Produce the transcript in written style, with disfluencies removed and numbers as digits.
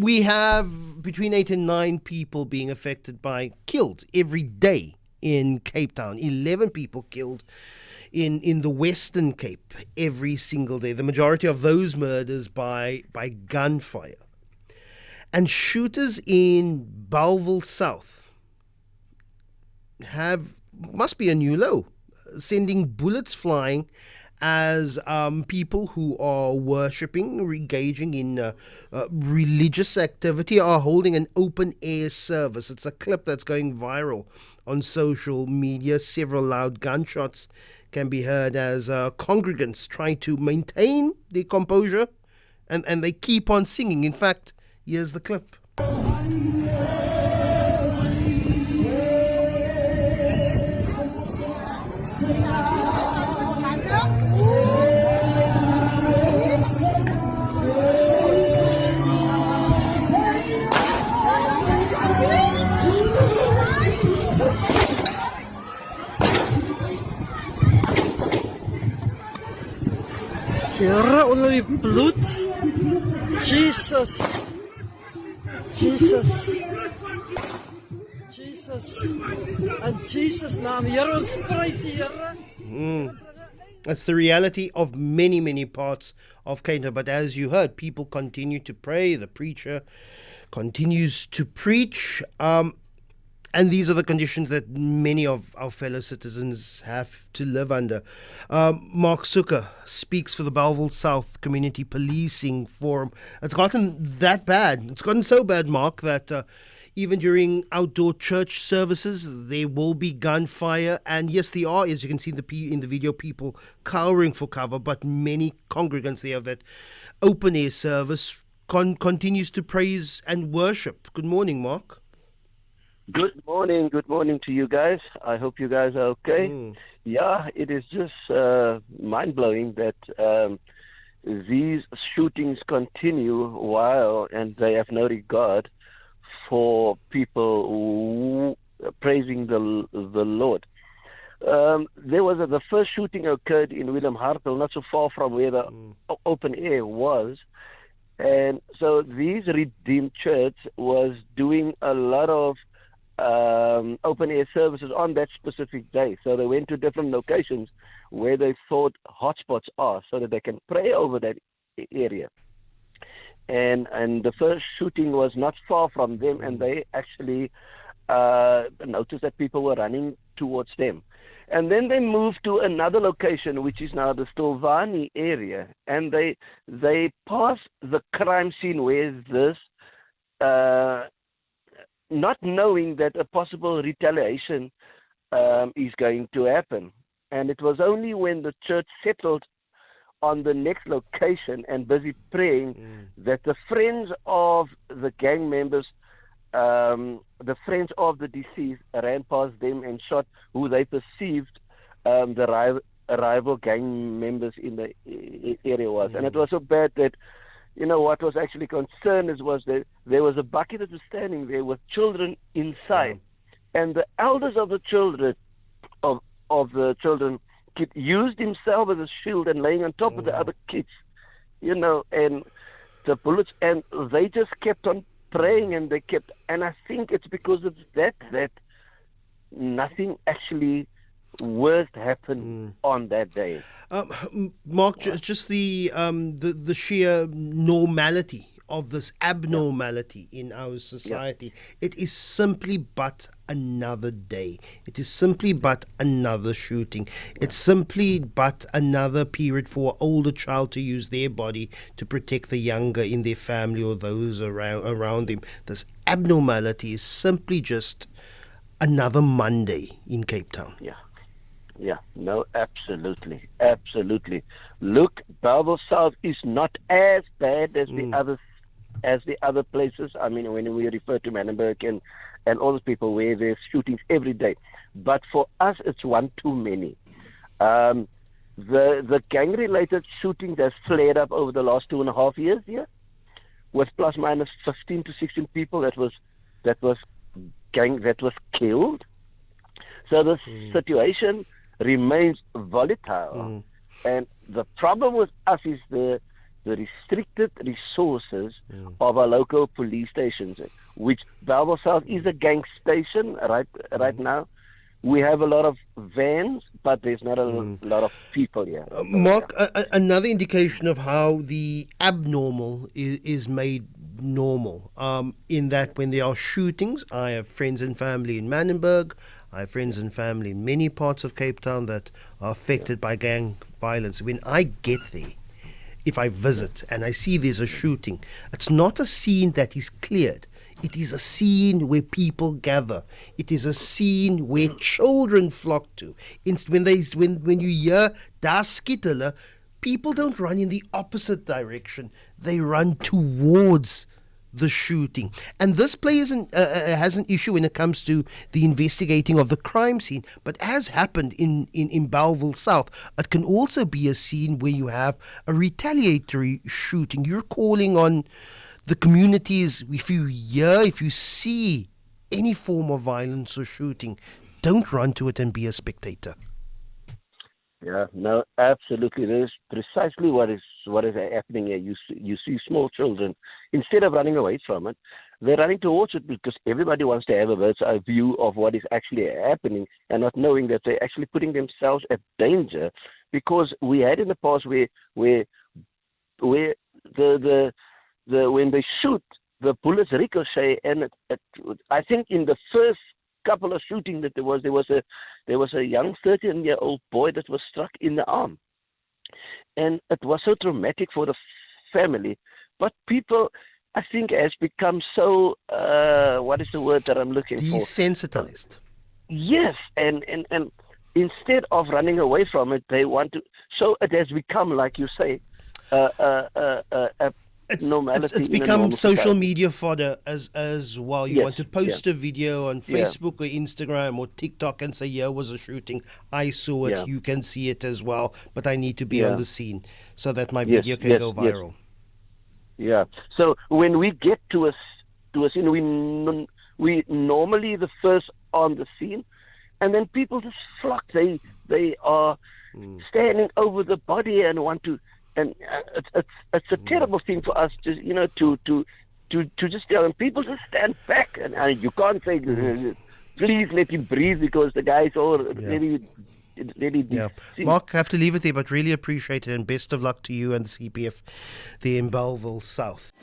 We have between 8 and 9 people being affected by, killed every day in Cape Town. 11 people killed in the Western Cape every single day. The majority of those murders by gunfire. And shooters in Bellville-South must be a new low, sending bullets flying as people who are worshipping, engaging in religious activity, are holding an open-air service. It's a clip that's going viral on social media. Several loud gunshots can be heard as congregants try to maintain their composure, and they keep on singing. In fact, here's the clip. Here only blood. Jesus. And Jesus' name. Here ons prys die Here. That's the reality of many, many parts of Cape Town. But as you heard, people continue to pray. The preacher continues to preach. And these are the conditions that many of our fellow citizens have to live under. Mark Suker speaks for the Bellville-South Community Policing Forum. It's gotten that bad. It's gotten so bad, Mark, that even during outdoor church services, there will be gunfire. And yes, there are, as you can see in the video, people cowering for cover. But many congregants there of that open-air service continues to praise and worship. Good morning, Mark. Good morning to you guys. I hope you guys are okay. Yeah, it is just mind-blowing that these shootings continue and they have no regard for people praising the Lord. There was the first shooting occurred in Willem Hartel, not so far from where the open air was. And so these Redeemed Church was doing a lot of open air services on that specific day. So they went to different locations where they thought hotspots are so that they can pray over that area. And the first shooting was not far from them, and they actually noticed that people were running towards them. And then they moved to another location, which is now the Stilvani area, and they passed the crime scene where this not knowing that a possible retaliation is going to happen. And it was only when the church settled on the next location and busy praying that the friends of the gang members, the friends of the deceased, ran past them and shot who they perceived the rival gang members in the area was. And it was so bad that, you know, what was actually concerned was that there was a bucket that was standing there with children inside, and the elders of the children used himself as a shield and laying on top of the other kids, you know, and the bullets, and they just kept on praying, and I think it's because of that nothing actually worst happened on that day. Mark, just the sheer normality of this abnormality in our society. It is simply but another day. It is simply but another shooting. It's simply but another period for an older child to use their body to protect the younger in their family or those around them. This abnormality is simply just another Monday in Cape Town. Yeah, no, absolutely. Look, Bellville-South is not as bad as the other places. I mean, when we refer to Manenberg and all those people where there's shootings every day. But for us, it's one too many. The gang-related shootings has flared up over the last 2.5 years here, with plus minus 15 to 16 people that was killed. So the situation remains volatile, and the problem with us is the restricted resources of our local police stations, which Bellville-South is a gang station right now. We have a lot of vans, but there's not a lot of people here. Mark, another indication of how the abnormal is made normal, in that when there are shootings, I have friends and family in Manenberg, I have friends and family in many parts of Cape Town that are affected by gang violence. When I get there, if I visit and I see there's a shooting, it's not a scene that is cleared. It is a scene where people gather. It is a scene where children flock to. When you hear "Das skittele," people don't run in the opposite direction. They run towards the shooting. And this has an issue when it comes to the investigating of the crime scene. But as happened in Bellville-South, it can also be a scene where you have a retaliatory shooting. You're calling on the communities, if you see any form of violence or shooting, don't run to it and be a spectator. Yeah, no, absolutely. That is precisely what is happening here. You see small children, instead of running away from it, they're running towards it because everybody wants to have a bird's eye view of what is actually happening and not knowing that they're actually putting themselves at danger. Because we had in the past where when they shoot, the bullets ricochet, and I think in the first couple of shootings that there was a young 13-year-old boy that was struck in the arm, and it was so traumatic for the family. But people, I think, has become so what is the word that I'm looking for? Desensitized. Yes, and instead of running away from it, they want to. So it has become, like you say, It's become social media fodder as well. You want to post a video on Facebook or Instagram or TikTok and say, here was a shooting, I saw it, you can see it as well, but I need to be on the scene so that my video can go viral. Yeah. So when we get to a scene, we normally the first on the scene, and then people just flock. They are standing over the body and want to. And it's a terrible thing for us to just tell them. People just stand back, and you can't say please let him breathe because the guy's all really. Mark, I have to leave it there, but really appreciate it, and best of luck to you and the CPF there in Bellville-South.